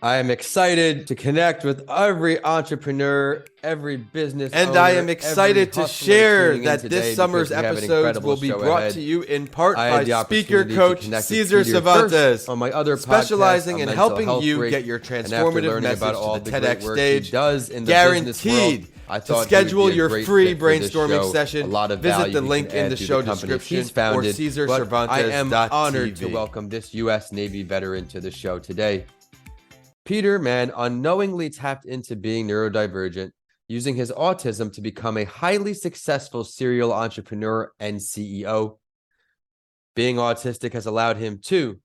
I am excited to connect with every entrepreneur, every business And owner, I am excited to share that this summer's episodes will be brought to you in part by speaker coach Cesar Cervantes, on my other specializing podcast, in Mental helping Health you Break. get your And after transformative learning message about all to the the great TEDx work he stage. does in the business world, Guaranteed. I To thought schedule he would your be a great free fit for this brainstorming show. session, A lot of visit value the he link can in add the to show companies description he's or founded. But I am honored to CesarCervantes.tv. welcome this U.S. Navy veteran to the show today. Peter Mann unknowingly tapped into being neurodivergent, using his autism to become a highly successful serial entrepreneur and CEO. Being autistic has allowed him to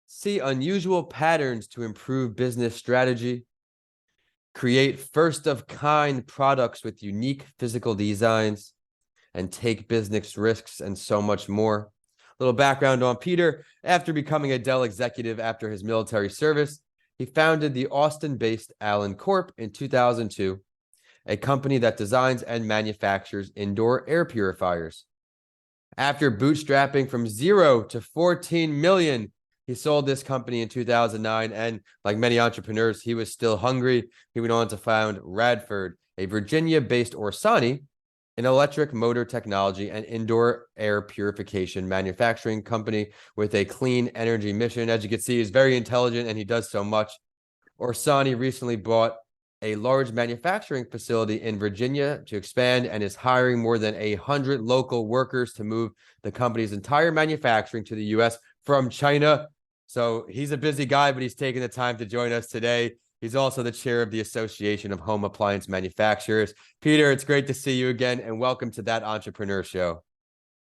see unusual patterns to improve business strategy, create first-of-kind products with unique physical designs, and take business risks, and so much more. A little background on Peter. After becoming a Dell executive after his military service, he founded the Austin-based Allen Corp in 2002, a company that designs and manufactures indoor air purifiers. After bootstrapping from 0 to 14 million, he sold this company in 2009, and like many entrepreneurs, he was still hungry. He went on to found Radford, a Virginia-based Orsani, an electric motor technology and indoor air purification manufacturing company with a clean energy mission. As you can see, he's very intelligent and he does so much. Orsani recently bought a large manufacturing facility in Virginia to expand and is hiring more than 100 local workers to move the company's entire manufacturing to the U.S. from China. So he's a busy guy, but he's taking the time to join us today. He's also the chair of the Association of Home Appliance Manufacturers. Peter, it's great to see you again, and welcome to That Entrepreneur Show.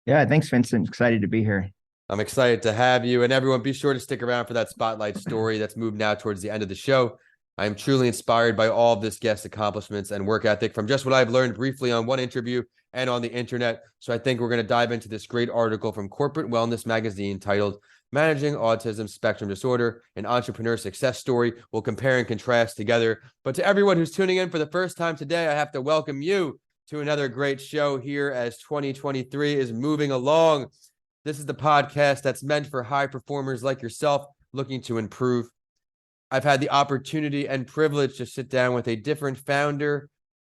Yeah, thanks, Vincent. Excited to be here. I'm excited to have you. And everyone, be sure to stick around for that spotlight story that's moved now towards the end of the show. I am truly inspired by all of this guest's accomplishments and work ethic from just what I've learned briefly on one interview and on the internet. So I think we're going to dive into this great article from Corporate Wellness Magazine titled Managing Autism Spectrum Disorder, an Entrepreneur Success Story. We'll compare and contrast together. But to everyone who's tuning in for the first time today, I have to welcome you to another great show here as 2023 is moving along. This is the podcast that's meant for high performers like yourself looking to improve. I've had the opportunity and privilege to sit down with a different founder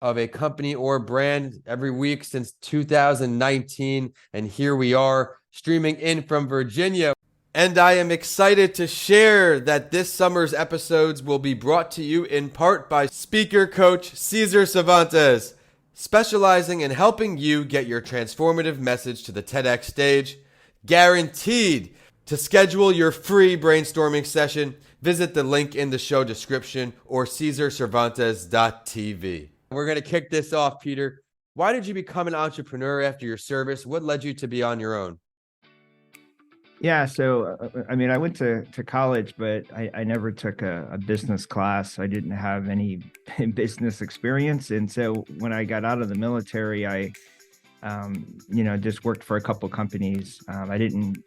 of a company or brand every week since 2019. And here we are streaming in from Virginia. And I am excited to share that this summer's episodes will be brought to you in part by speaker coach Cesar Cervantes, specializing in helping you get your transformative message to the TEDx stage. Guaranteed. To schedule your free brainstorming session, visit the link in the show description or CesarCervantes.tv. We're going to kick this off, Peter. Why did you become an entrepreneur after your service? What led you to be on your own? Yeah, so I mean, I went to college, but I never took a business class. I didn't have any business experience. And so when I got out of the military, I just worked for a couple companies. I didn't,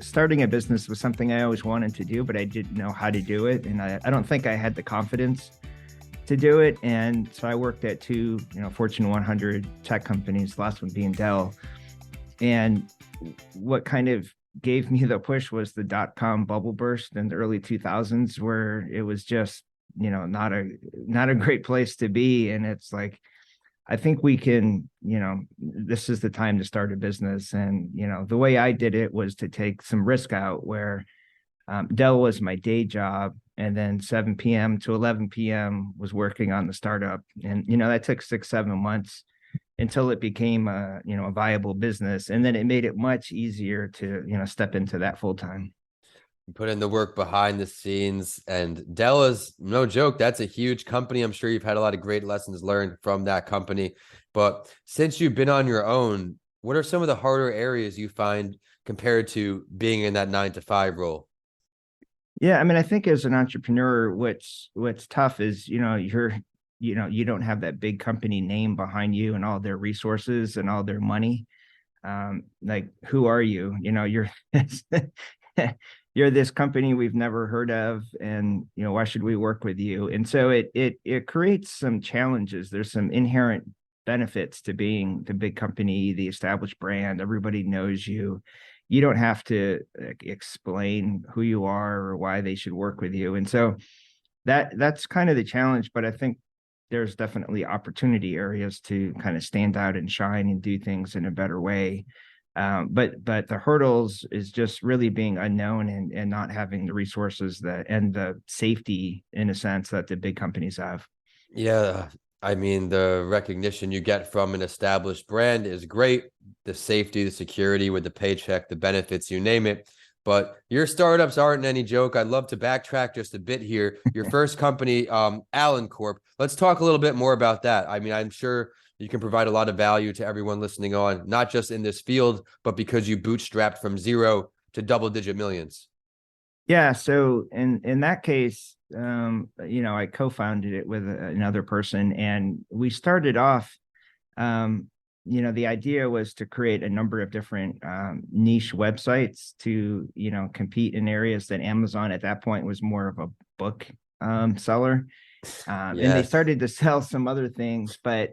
starting a business was something I always wanted to do, but I didn't know how to do it. And I don't think I had the confidence to do it. And so I worked at two, Fortune 100 tech companies, the last one being Dell. And what kind of gave me the push was the dot-com bubble burst in the early 2000s, where it was just, not a great place to be. And it's like, I think we can, this is the time to start a business. And, the way I did it was to take some risk out where Dell was my day job. And then 7 p.m. to 11 p.m. was working on the startup. And, that took 6-7 months until it became a viable business. And then it made it much easier to, step into that full time. Put in the work behind the scenes, and Dell is no joke. That's a huge company. I'm sure you've had a lot of great lessons learned from that company. But since you've been on your own, what are some of the harder areas you find compared to being in that 9-to-5 role? Yeah, I mean, I think as an entrepreneur, what's tough is, you don't have that big company name behind you and all their resources and all their money. Like, who are you? You're you're this company we've never heard of, and why should we work with you? And so it creates some challenges. There's some inherent benefits to being the big company, the established brand. Everybody knows you. You don't have to explain who you are or why they should work with you. And so that's kind of the challenge, but I think there's definitely opportunity areas to kind of stand out and shine and do things in a better way. But the hurdles is just really being unknown and not having the resources that and the safety in a sense that the big companies have. Yeah, I mean, the recognition you get from an established brand is great. The safety, the security with the paycheck, the benefits, you name it. But your startups aren't any joke. I'd love to backtrack just a bit here. Your first company, Allen Corp. Let's talk a little bit more about that. I mean, I'm sure you can provide a lot of value to everyone listening on, not just in this field, but because you bootstrapped from zero to double-digit millions. Yeah, so in that case, I co-founded it with another person, and we started off. The idea was to create a number of different niche websites to compete in areas that Amazon at that point was more of a book seller, and they Yes. started to sell some other things, but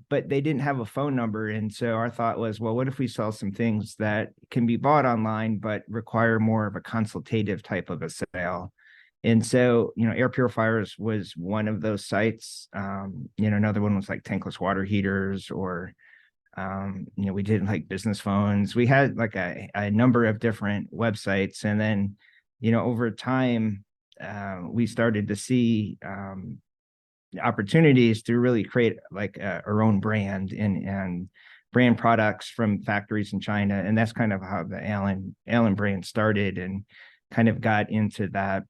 but they didn't have a phone number. And so our thought was, well, what if we sell some things that can be bought online, but require more of a consultative type of a sale? And so, air purifiers was one of those sites. Another one was like tankless water heaters, or, we did like business phones. We had like a number of different websites. And then, over time, we started to see opportunities to really create like our own brand and brand products from factories in China. And that's kind of how the Allen brand started, and kind of got into that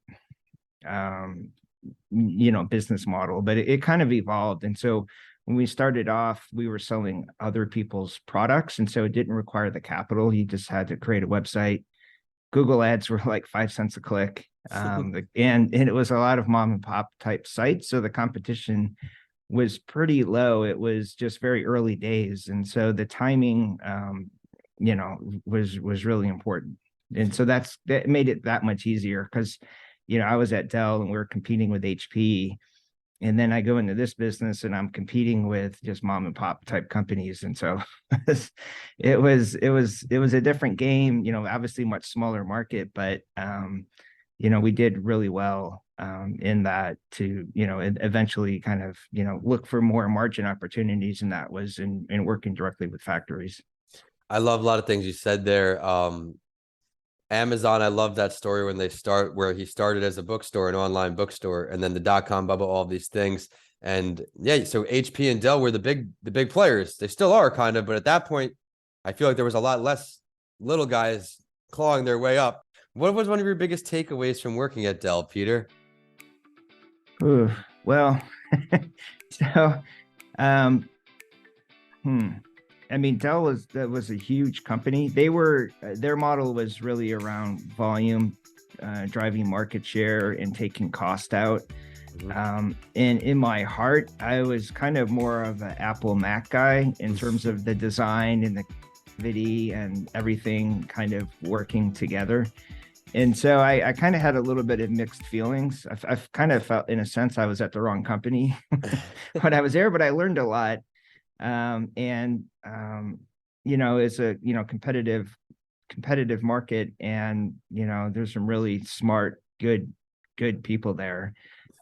business model. But it kind of evolved. And so when we started off, we were selling other people's products, and so it didn't require the capital. You just had to create a website. Google ads were like 5 cents a click. And it was a lot of mom and pop type sites, so the competition was pretty low. It was just very early days, and so the timing was really important. And so that made it that much easier, because I was at Dell and we were competing with HP, and then I go into this business and I'm competing with just mom and pop type companies. And so it was a different game, obviously much smaller market, but we did really well in that to, eventually kind of, look for more margin opportunities. And that was in working directly with factories. I love a lot of things you said there. Amazon, I love that story where he started as a bookstore, an online bookstore, and then the dot-com bubble, all these things. And yeah, so HP and Dell were the big players. They still are kind of, but at that point, I feel like there was a lot less little guys clawing their way up. What was one of your biggest takeaways from working at Dell, Peter? Ooh, well, so, I mean, Dell was a huge company. Their model was really around volume, driving market share and taking cost out. And in my heart, I was kind of more of an Apple Mac guy in terms of the design and the connectivity and everything kind of working together. And so I kind of had a little bit of mixed feelings. I've kind of felt, in a sense, I was at the wrong company when I was there, but I learned a lot. It's a competitive market, and there's some really smart, good people there.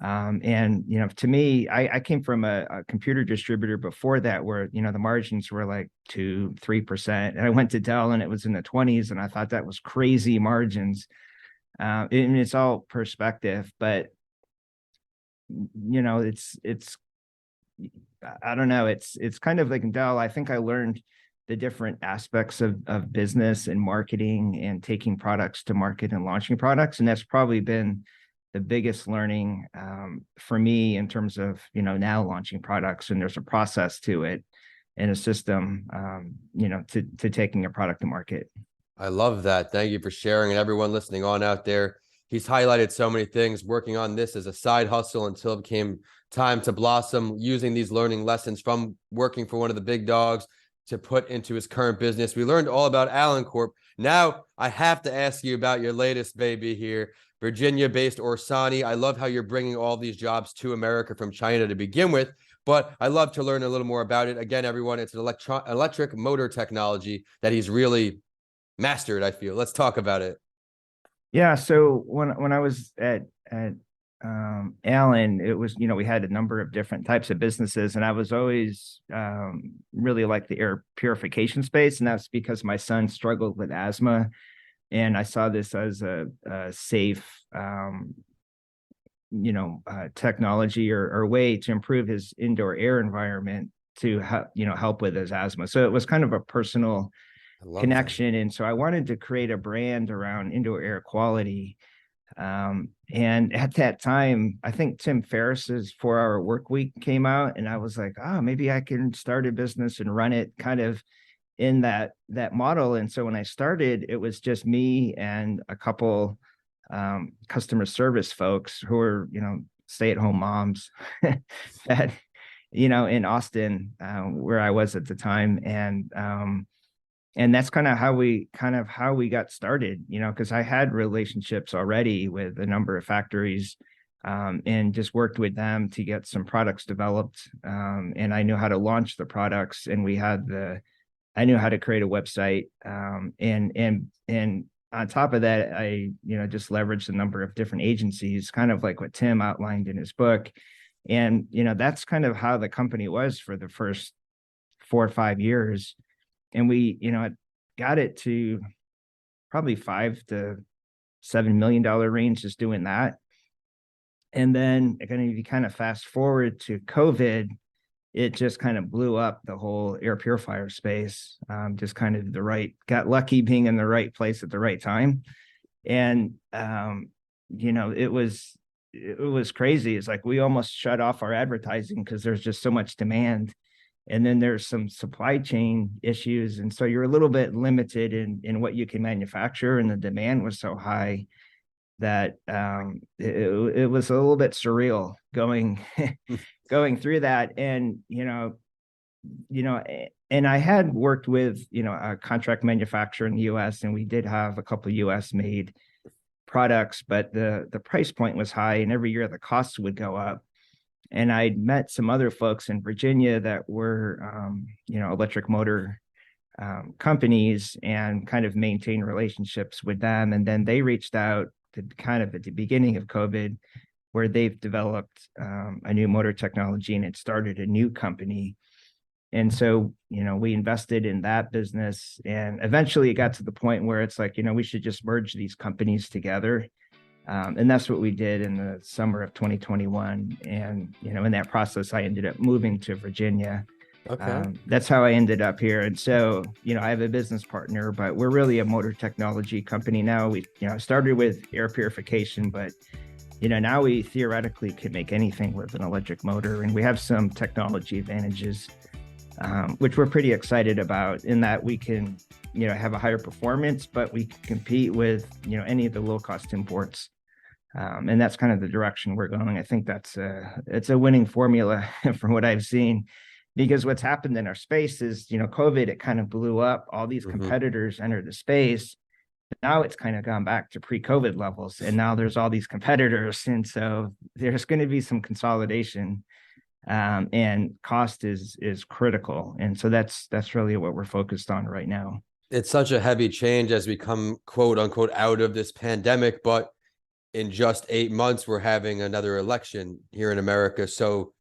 To me, I came from a computer distributor before that, where the margins were like 2-3%, and I went to Dell and it was in the 20s, and I thought that was crazy margins. And it's all perspective, but it's I don't know. It's kind of like in Dell. I think I learned the different aspects of business and marketing and taking products to market and launching products. And that's probably been the biggest learning for me in terms of, now launching products. And there's a process to it and a system, to taking a product to market. I love that. Thank you for sharing. And everyone listening on out there, he's highlighted so many things, working on this as a side hustle until it became time to blossom, using these learning lessons from working for one of the big dogs to put into his current business. We learned all about Allen Corp. Now I have to ask you about your latest baby here, Virginia-based Orsani. I love how you're bringing all these jobs to America from China to begin with, but I love to learn a little more about it. Again, everyone, it's an electric motor technology that he's really mastered, I feel. Let's talk about it. Yeah. So when I was at Allen, it was, we had a number of different types of businesses, and I was always really like the air purification space, and that's because my son struggled with asthma, and I saw this as a safe, technology or way to improve his indoor air environment to help with his asthma. So it was kind of a personal I love that. connection, and so I wanted to create a brand around indoor air quality. And at that time, I think Tim Ferriss's 4 Hour Work Week came out, and I was like, oh, maybe I can start a business and run it kind of in that model. And so when I started, it was just me and a couple customer service folks who were, stay-at-home moms that, in Austin, where I was at the time. And that's kind of how we got started, because I had relationships already with a number of factories, and just worked with them to get some products developed. And I knew how to launch the products, and I knew how to create a website. And on top of that, I, just leveraged a number of different agencies, kind of like what Tim outlined in his book. And, that's kind of how the company was for the first 4 or 5 years. And we, got it to probably $5 to $7 million range just doing that. And then if you kind of fast forward to COVID, it just kind of blew up the whole air purifier space. Just kind of got lucky being in the right place at the right time. And, it was crazy. It's like we almost shut off our advertising because there's just so much demand. And then there's some supply chain issues. And so you're a little bit limited in what you can manufacture. And the demand was so high that it was a little bit surreal going going through that. And and I had worked with a contract manufacturer in the US, and we did have a couple of US made products, but the price point was high, and every year the costs would go up. And I'd met some other folks in Virginia that were electric motor companies, and kind of maintained relationships with them. And then they reached out to kind of at the beginning of COVID, where they've developed a new motor technology, and it started a new company. And so, we invested in that business, and eventually it got to the point where it's like, we should just merge these companies together. And that's what we did in the summer of 2021. And, in that process, I ended up moving to Virginia. Okay. That's how I ended up here. And so, I have a business partner, but we're really a motor technology company now. We, started with air purification, but, now we theoretically could make anything with an electric motor. And we have some technology advantages, which we're pretty excited about, in that we can, have a higher performance, but we can compete with, any of the low cost imports. And that's kind of the direction we're going. I think it's a winning formula from what I've seen, because what's happened in our space is, COVID, it kind of blew up. All these competitors entered the space. Now it's kind of gone back to pre-COVID levels, and now there's all these competitors. And so there's going to be some consolidation, and cost is critical. And so that's really what we're focused on right now. It's such a heavy change as we come, quote unquote, out of this pandemic, but in just 8 months, we're having another election here in America. So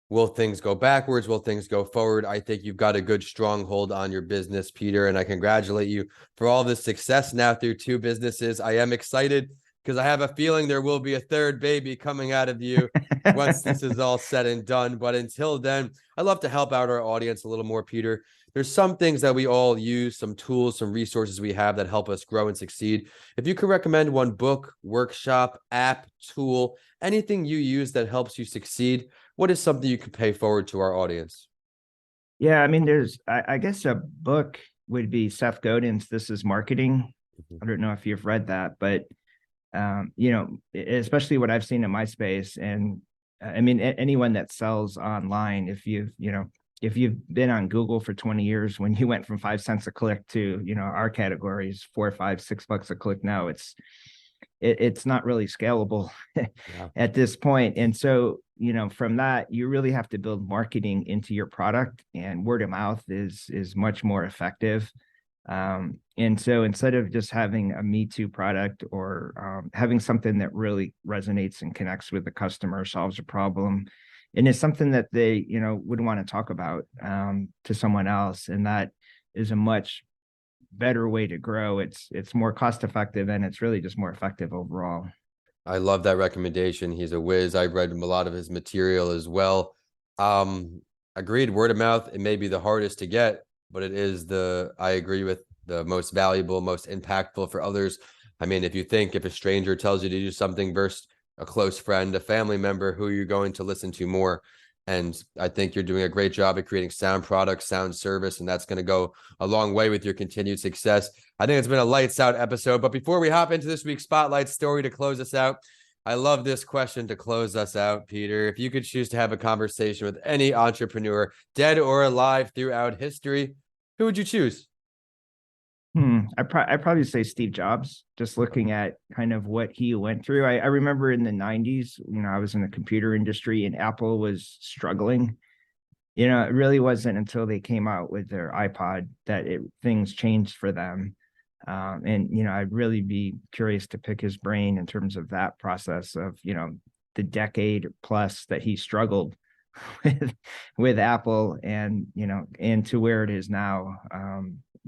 will things go backwards? Will things go forward? I think you've got a good stronghold on your business, Peter, and I congratulate you for all this success now through 2 businesses. I am excited because I have a feeling there will be a third baby coming out of you once this is all said and done. But until then, I'd love to help out our audience a little more, Peter. There's some things that we all use, some tools, some resources we have that help us grow and succeed. If you could recommend one book, workshop, app, tool, anything you use that helps you succeed, what is something you could pay forward to our audience? Yeah, I mean, I guess a book would be Seth Godin's This Is Marketing. I don't know if you've read that, but especially what I've seen in my space. And I mean, anyone that sells online, if you've been on Google for 20 years, when you went from 5 cents a click to, our categories, $4, $5, $6 a click, now it's not really scalable at this point. And so, from that, you really have to build marketing into your product, and word of mouth is much more effective. And so instead of just having a Me Too product or having something that really resonates and connects with the customer, solves a problem, and is something that they, would want to talk about to someone else, and that is a much better way to grow. It's more cost effective, and it's really just more effective overall. I love that recommendation. He's a whiz. I've read a lot of his material as well. Agreed. Word of mouth, it may be the hardest to get, but it is I agree with, the most valuable, most impactful for others. I mean, if a stranger tells you to do something versus a close friend, a family member, who you're going to listen to more. And I think you're doing a great job at creating sound products, sound service, and that's going to go a long way with your continued success. I think it's been a lights out episode. But before we hop into this week's spotlight story to close us out, I love this question to close us out, Peter. If you could choose to have a conversation with any entrepreneur, dead or alive, throughout history, who would you choose? I'd probably say Steve Jobs, just looking at kind of what he went through. I remember in the 90s, I was in the computer industry and Apple was struggling. It really wasn't until they came out with their iPod that things changed for them. And I'd really be curious to pick his brain in terms of that process of, the decade plus that he struggled with Apple, and, and to where it is now.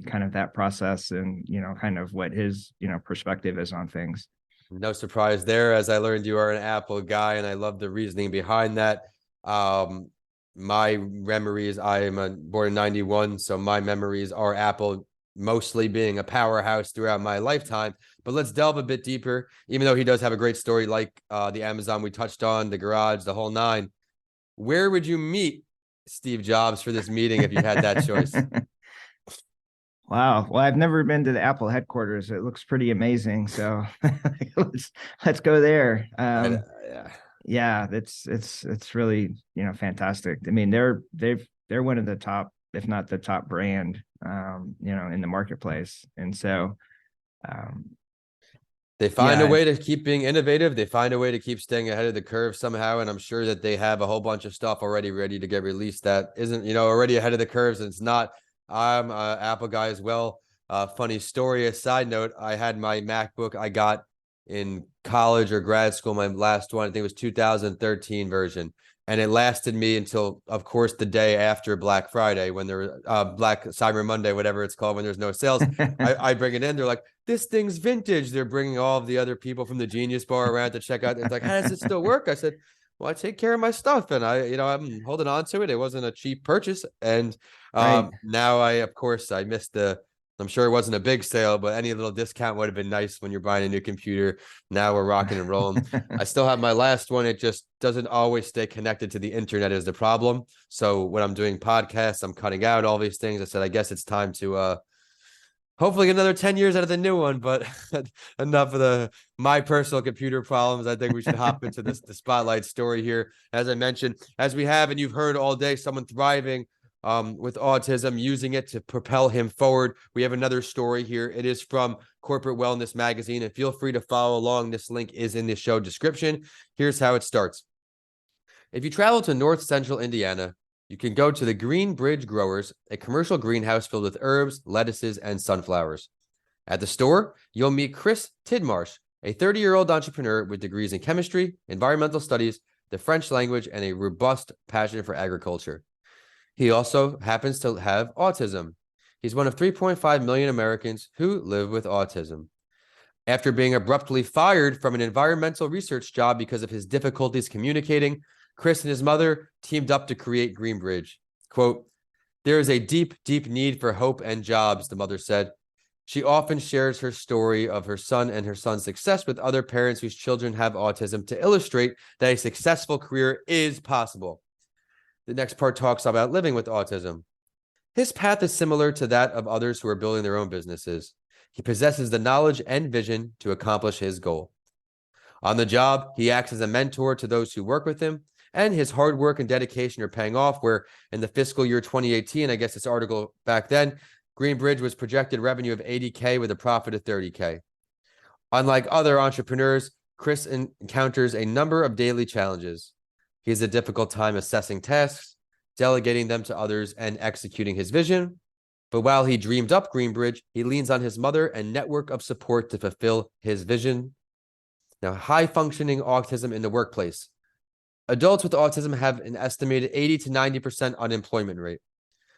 Kind of that process, and kind of what his perspective is on things. No surprise there, as I learned you are an Apple guy, and I love the reasoning behind that. My memories, I am born in 91, so my memories are Apple mostly being a powerhouse throughout my lifetime. But let's delve a bit deeper, even though he does have a great story like the Amazon we touched on, the garage, the whole nine. Where would you meet Steve Jobs for this meeting if you had that choice? Wow. Well, I've never been to the Apple headquarters. It looks pretty amazing. So let's go there. Yeah, it's really, fantastic. I mean, they're one of the top, if not the top brand, in the marketplace. And so they find a way to keep being innovative. They find a way to keep staying ahead of the curve somehow. And I'm sure that they have a whole bunch of stuff already ready to get released that isn't, already ahead of the curves. And it's not. I'm an Apple guy as well. Funny story, a side note, I had my MacBook I got in college or grad school, my last one, I think it was 2013 version. And it lasted me until, of course, the day after Black Friday, when there was Black Cyber Monday, whatever it's called, when there's no sales. I bring it in. They're like, this thing's vintage. They're bringing all of the other people from the Genius Bar around to check out. It's like, how does it still work? I said, well, I take care of my stuff, and I'm holding on to it. It wasn't a cheap purchase. And Right. now I missed I'm sure it wasn't a big sale, but any little discount would have been nice when you're buying a new computer. Now we're rocking and rolling. I still have my last one. It just doesn't always stay connected to the internet is the problem. So when I'm doing podcasts, I'm cutting out all these things. I said, I guess it's time to hopefully get another 10 years out of the new one, but enough of my personal computer problems. I think we should hop into the spotlight story here. As I mentioned, as we have, and you've heard all day, someone thriving with autism, using it to propel him forward. We have another story here. It is from Corporate Wellness Magazine, and feel free to follow along. This link is in the show description. Here's how it starts. If you travel to North Central Indiana, you can go to the Green Bridge Growers, a commercial greenhouse filled with herbs, lettuces, and sunflowers. At the store, you'll meet Chris Tidmarsh, a 30-year-old entrepreneur with degrees in chemistry, environmental studies, the French language, and a robust passion for agriculture. He also happens to have autism. He's one of 3.5 million Americans who live with autism. After being abruptly fired from an environmental research job because of his difficulties communicating, Chris and his mother teamed up to create Greenbridge. Quote, there is a deep, deep need for hope and jobs, the mother said. She often shares her story of her son and her son's success with other parents whose children have autism to illustrate that a successful career is possible. The next part talks about living with autism. His path is similar to that of others who are building their own businesses. He possesses the knowledge and vision to accomplish his goal. On the job, he acts as a mentor to those who work with him, and his hard work and dedication are paying off, where in the fiscal year 2018, I guess this article back then, Greenbridge was projected revenue of $80K with a profit of $30K. Unlike other entrepreneurs, Chris encounters a number of daily challenges. He has a difficult time assessing tasks, delegating them to others, and executing his vision. But while he dreamed up Greenbridge, he leans on his mother and network of support to fulfill his vision. Now, high functioning autism in the workplace. Adults with autism have an estimated 80 to 90% unemployment rate.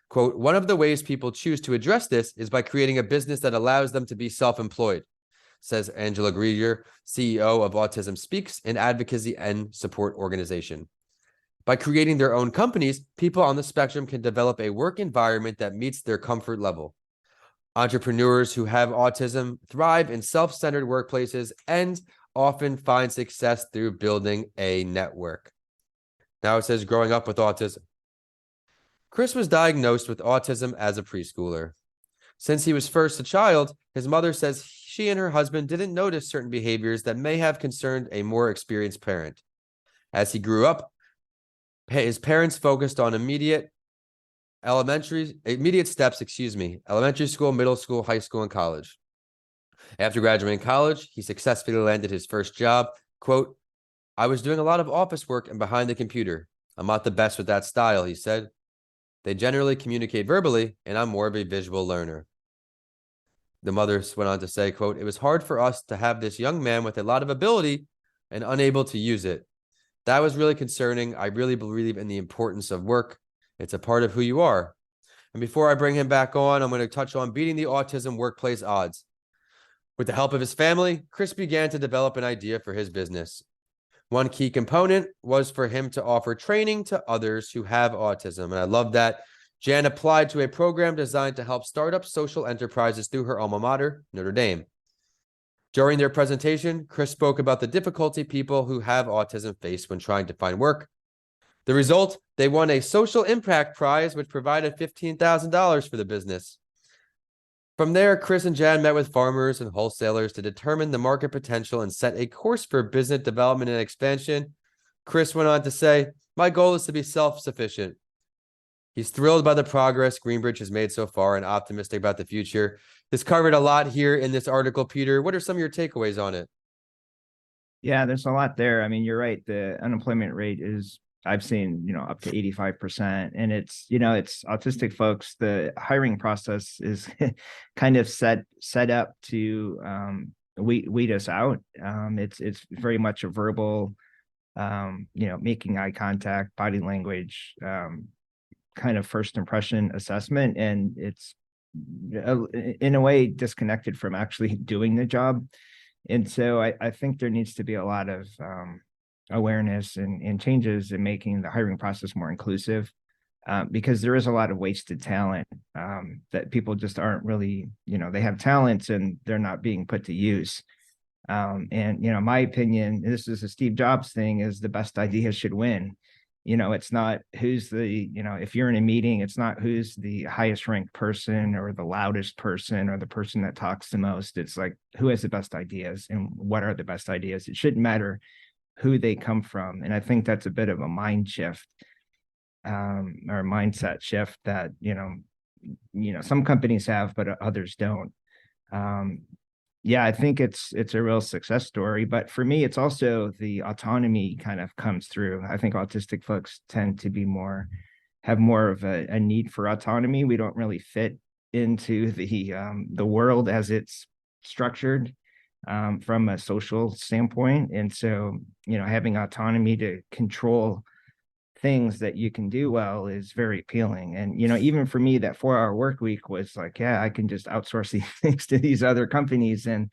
Quote, one of the ways people choose to address this is by creating a business that allows them to be self-employed, says Angela Grieger, CEO of Autism Speaks, an advocacy and support organization. By creating their own companies, people on the spectrum can develop a work environment that meets their comfort level. Entrepreneurs who have autism thrive in self-centered workplaces and often find success through building a network. Now it says growing up with autism. Chris was diagnosed with autism as a preschooler. Since he was first a child, his mother says she and her husband didn't notice certain behaviors that may have concerned a more experienced parent. As he grew up, his parents focused on immediate steps, elementary school, middle school, high school, and college. After graduating college, he successfully landed his first job. Quote, I was doing a lot of office work and behind the computer. I'm not the best with that style, he said. They generally communicate verbally, and I'm more of a visual learner. The mother went on to say, quote, it was hard for us to have this young man with a lot of ability and unable to use it. That was really concerning. I really believe in the importance of work. It's a part of who you are. And before I bring him back on, I'm going to touch on beating the autism workplace odds. With the help of his family, Chris began to develop an idea for his business. One key component was for him to offer training to others who have autism. And I love that. Jan applied to a program designed to help startup social enterprises through her alma mater, Notre Dame. During their presentation, Chris spoke about the difficulty people who have autism face when trying to find work. The result, they won a social impact prize, which provided $15,000 for the business. From there, Chris and Jan met with farmers and wholesalers to determine the market potential and set a course for business development and expansion. Chris went on to say, my goal is to be self-sufficient. He's thrilled by the progress Greenbridge has made so far and optimistic about the future. This covered a lot here in this article, Peter. What are some of your takeaways on it? Yeah, there's a lot there. I mean, you're right. The unemployment rate is, I've seen, up to 85%. And it's autistic folks. The hiring process is kind of set up to weed us out. It's very much a verbal, making eye contact, body language, kind of first impression assessment. And it's in a way disconnected from actually doing the job. And so I think there needs to be a lot of awareness and changes in making the hiring process more inclusive, because there is a lot of wasted talent that people just aren't really, they have talents and they're not being put to use. And, my opinion, this is a Steve Jobs thing, is the best idea should win. It's not who's the, if you're in a meeting, it's not who's the highest ranked person or the loudest person or the person that talks the most. It's like, who has the best ideas and what are the best ideas? It shouldn't matter who they come from. And I think that's a bit of a mind shift, or a mindset shift that, some companies have, but others don't. Yeah, I think it's a real success story, but for me, it's also the autonomy kind of comes through. I think autistic folks tend to be have more of a need for autonomy. We don't really fit into the world as it's structured from a social standpoint. And so, having autonomy to control things that you can do well is very appealing. And, even for me, that 4-hour work week was like, yeah, I can just outsource these things to these other companies. And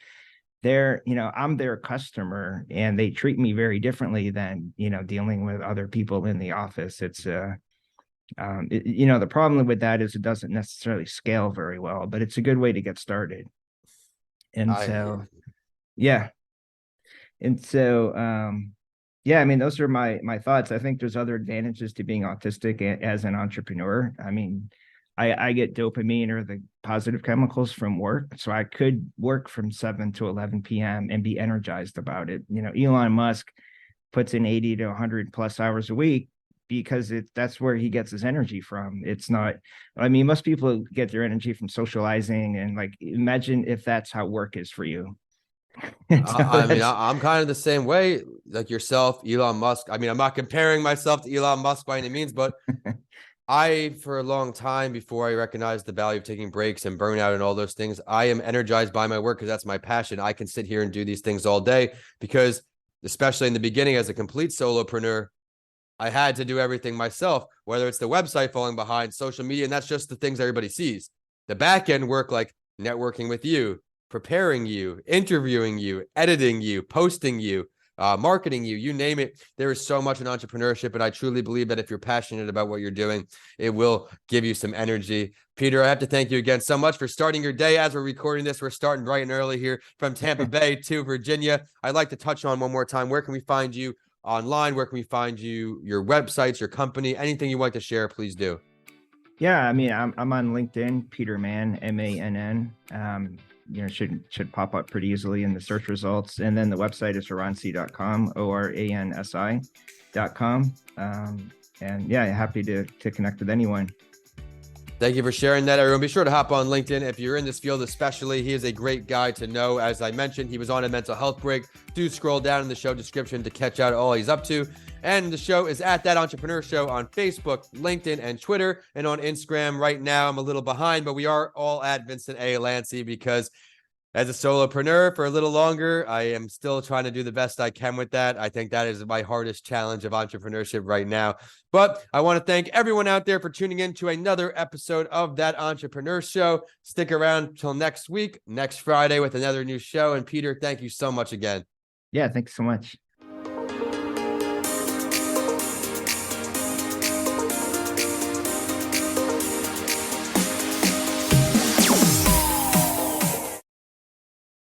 they're, I'm their customer and they treat me very differently than, dealing with other people in the office. It's, the problem with that is it doesn't necessarily scale very well, but it's a good way to get started. And yeah. And so, yeah, I mean, those are my thoughts. I think there's other advantages to being autistic as an entrepreneur. I mean, I get dopamine or the positive chemicals from work. So I could work from 7 to 11 p.m. and be energized about it. Elon Musk puts in 80 to 100 plus hours a week because that's where he gets his energy from. It's not, I mean, most people get their energy from socializing, and like, imagine if that's how work is for you. I'm kind of the same way, like yourself, Elon Musk. I mean, I'm not comparing myself to Elon Musk by any means, but For a long time, before I recognized the value of taking breaks and burnout and all those things, I am energized by my work because that's my passion. I can sit here and do these things all day because, especially in the beginning, as a complete solopreneur, I had to do everything myself, whether it's the website falling behind, social media, and that's just the things everybody sees. The back end work, like networking with you, preparing you, interviewing you, editing you, posting you, marketing you, you name it. There is so much in entrepreneurship, and I truly believe that if you're passionate about what you're doing, it will give you some energy. Peter, I have to thank you again so much for starting your day. As we're recording this, we're starting bright and early here from Tampa Bay to Virginia. I'd like to touch on one more time, where can we find you online? Where can we find you, your websites, your company, anything you'd like to share, please do. Yeah, I mean, I'm on LinkedIn, Peter Mann, Mann. Should pop up pretty easily in the search results. And then the website is oransi.com, ORANSI.com. And yeah, happy to connect with anyone. Thank you for sharing that, everyone. Be sure to hop on LinkedIn if you're in this field, especially. He is a great guy to know. As I mentioned, he was on a mental health break. Do scroll down in the show description to catch out all he's up to. And the show is at That Entrepreneur Show on Facebook, LinkedIn, and Twitter. And on Instagram right now, I'm a little behind, but we are all at Vincent A. Lancy because as a solopreneur for a little longer, I am still trying to do the best I can with that. I think that is my hardest challenge of entrepreneurship right now. But I want to thank everyone out there for tuning in to another episode of That Entrepreneur Show. Stick around till next week, next Friday with another new show. And Peter, thank you so much again. Yeah, thanks so much.